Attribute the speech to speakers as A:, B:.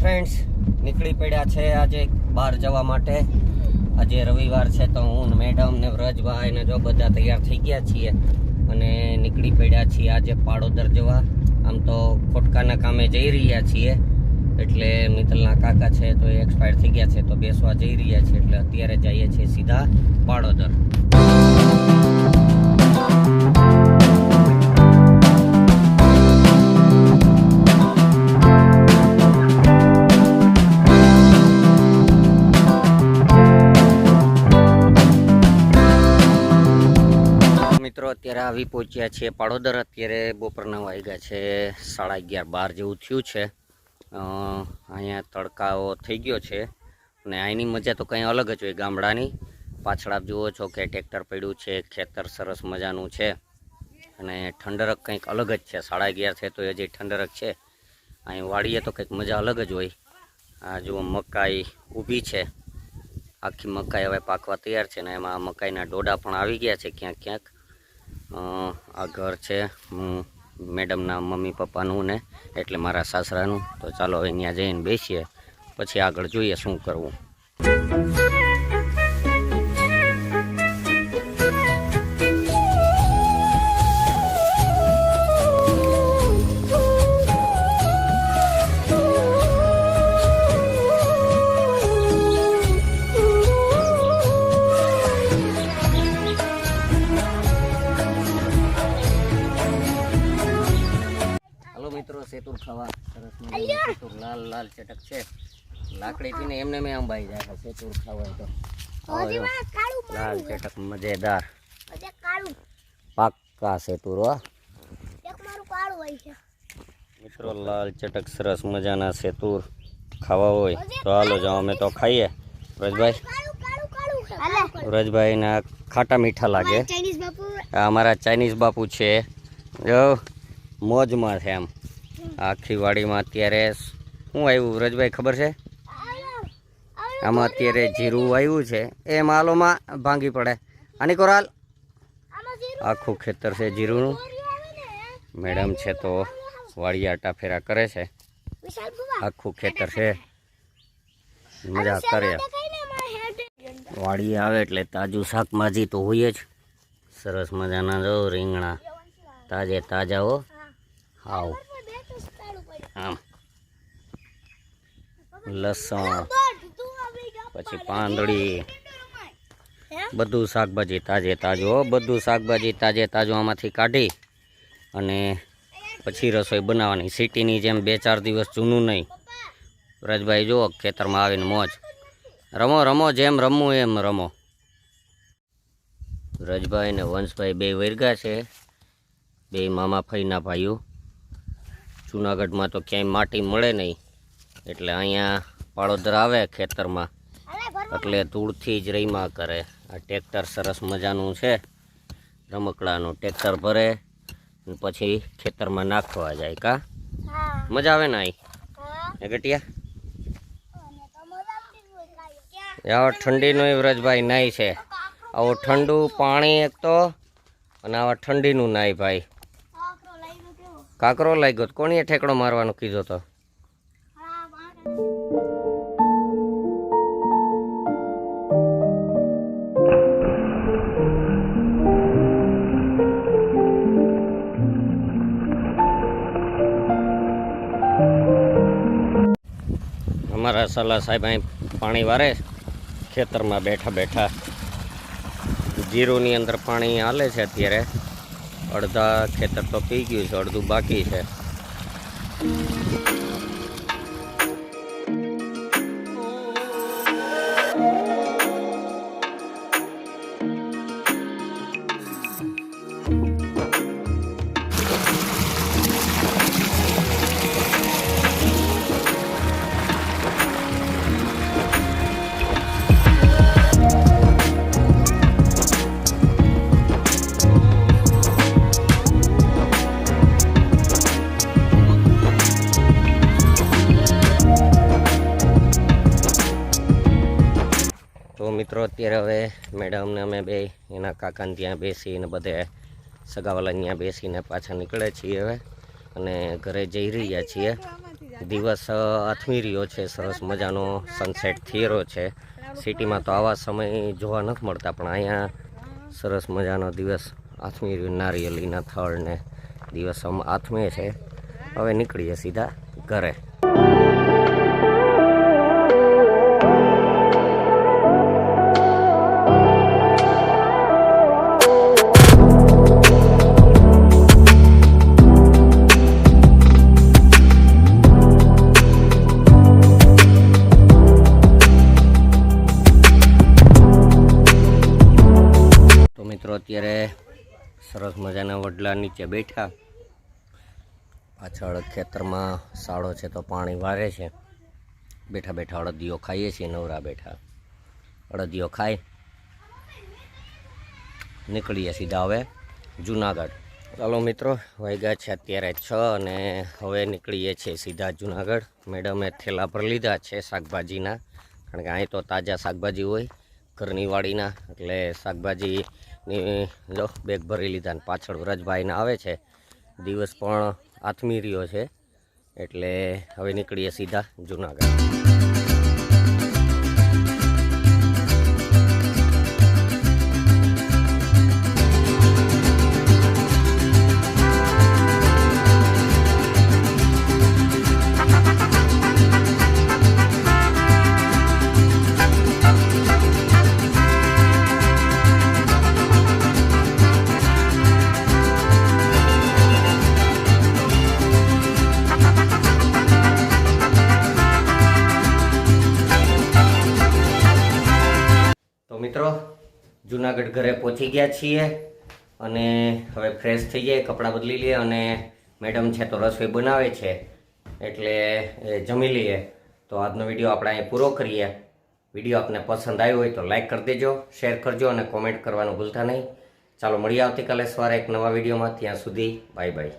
A: Friends નીકળી પડ્યા છે આજે બહાર જવા માટે। આજે રવિવાર છે તો હું મેડમ ને વ્રજભાઈ ને જો બધા તૈયાર થઈ ગયા છીએ અને નીકળી પડ્યા છીએ આજે પાડોદર જવા। આમ તો ખોટકાના કામે જઈ રહ્યા છીએ એટલે મિત્તલના કાકા છે તો એ એક્સપાયર થઈ ગયા છે તો બેસવા જઈ રહ્યા છે એટલે અત્યારે જઈએ છીએ સીધા પાડોદર। મિત્રો અત્યારે આવી પહોંચ્યા છીએ પાડોદર। અત્યારે બપોરના વાગ્યા છે 11:30 જેવું થયું છે। અહીંયા તડકાઓ થઈ ગયો છે અને અહીંની મજા તો કંઈ અલગ જ હોય ગામડાની। પાછળ આપ જુઓ છો કે ટ્રેક્ટર પડ્યું છે, ખેતર સરસ મજાનું છે અને ઠંડરક કંઈક અલગ જ છે। 11:30 છે તો હજી ઠંડરક છે। અહીં વાડીએ તો કંઈક મજા અલગ જ હોય। આ જુઓ મકાઈ ઊભી છે, આખી મકાઈ હવે પાકવા તૈયાર છે ને એમાં મકાઈના ડોડા પણ આવી ગયા છે ક્યાંક ક્યાંક। આ ઘર છે મેડમના મમ્મી પપ્પાનું ને એટલે મારા સાસરાનું। તો ચાલો હવે ત્યાં જઈને બેસીએ પછી આગળ જોઈએ શું કરવું। મિત્રો સેતુર ખાવા સરસ મજાનું સેતુર લાલ લાલ ચટક છે। લાકડી થી ને એમને મેં અંબાઈ જાય સેતુર ખાવા તો લાલ ચટક મજેદાર પાક્કા સેતુર હો મિત્રો। લાલ ચટક સરસ મજાના સેતુર ખાવા હોય તો હાલો જાઓ અમે તો ખાઈએ। વ્રજભાઈ ના ખાટા મીઠા લાગે। અમારા ચાઇનીઝ બાપુ છે જો મોજમાં છે એમ। આખી વાડીમાં અત્યારે શું આવ્યું વ્રજભાઈ ખબર છે? આમાં અત્યારે જીરું આવ્યું છે એ માલોમાં ભાંગી પડે આની કોરાલ આખું ખેતર છે જીરુંનું। મેડમ છે તો વાડિયા ટાફેરા કરે છે, આખું ખેતર છે મજા કરે। વાડી આવે એટલે તાજું શાકભાજી તો હોય જ। સરસ મજાના જો રીંગણા તાજે તાજા હો હાવ આમ લસણ પછી પાંદડી બધું શાકભાજી તાજે તાજું હો। બધું શાકભાજી તાજે તાજું આમાંથી કાઢી અને પછી રસોઈ બનાવવાની। સિટીની જેમ 2-4 દિવસ જૂનું નહીં। વ્રજભાઈ જુઓ ખેતરમાં આવીને મોજ રમો રમો જેમ રમવું એમ રમો। વ્રજભાઈ ને વંશભાઈ બે વર્ગા છે, બે મામા ફઈના ભાઈઓ। જુનાગઢમાં તો ક્યાંય માટી મળે નહીં એટલે અહીંયા પાડોદર આવે ખેતરમાં એટલે ધૂળથી જ રહીમાં કરે। આ ટ્રેક્ટર સરસ મજાનું છે રમકડાનું। ટ્રેક્ટર ભરે પછી ખેતરમાં નાખવા જાય કા મજા આવે ને અહીં ગટિયા। આવો ઠંડીનો વ્રજભાઈ નાય છે, આવો ઠંડુ પાણી એક તો અને આવા ઠંડીનું નાય ભાઈ। કાકરો લાગ્યો તો કોણીએ ઠેકડો મારવાનો કીધો તો? અમારા સલાહ સાહેબ અહીં પાણી વારે ખેતરમાં બેઠા બેઠા। જીરુની અંદર પાણી હાલે છે અત્યારે। અડધા ખેતર તો પી ગયું છે, અડધું બાકી છે। તો મિત્રો અત્યારે હવે મેડમને અમે બે એના કાકાને ત્યાં બેસીને બધે સગાવાલા ત્યાં બેસીને પાછા નીકળે છીએ હવે અને ઘરે જઈ રહ્યા છીએ। દિવસ આથમી રહ્યો છે, સરસ મજાનો સનસેટ થઈ રહ્યો છે. સિટીમાં તો આવા સમય જોવા નથી મળતા, પણ અહીંયા સરસ મજાનો દિવસ આથમી રહ્યો. નારિયેળીના થળને દિવસ આથમે છે. હવે નીકળીએ સીધા ઘરે. મિત્રો અત્યારે સરસ મજાના વડલા નીચે બેઠા, પાછળ ખેતરમાં સાળો છે તો પાણી વારે છે. બેઠા બેઠા અડદિયો ખાઈએ છીએ, નવરા બેઠા અડદિયો ખાઈ નીકળીએ સીધા હવે જુનાગઢ. ચાલો મિત્રો, વાગ્યા છે અત્યારે 6 અને હવે નીકળીએ છીએ સીધા જુનાગઢ. મેડમે થેલા પર લીધા છે શાકભાજીના, કારણ કે અહીં તો તાજા શાકભાજી હોય ઘરની વાડીના, એટલે શાકભાજીની જો બેગ ભરી લીધા. ને પાછળ વ્રજભાઈને આવે છે, દિવસ પણ આથમી રહ્યો છે, એટલે હવે નીકળીએ સીધા જુનાગઢ. મિત્રો જુનાગઢ ઘરે પહોંચી ગયા છીએ અને હવે ફ્રેશ થઈ જાય, કપડાં બદલી લઈએ અને મેડમ છે તો રસોઈ બનાવે છે એટલે જમી લઈએ. તો આજનો વિડીયો આપણે અહીં પૂરો કરીએ. વિડીયો આપને પસંદ આવ્યો હોય તો લાઈક કરી દેજો, શેર કરજો અને કોમેન્ટ કરવાનું ભૂલતા નહીં. ચાલો મળીએ આવતીકાલે સવારે એક નવા વિડીયોમાં. ત્યાં સુધી બાય બાય.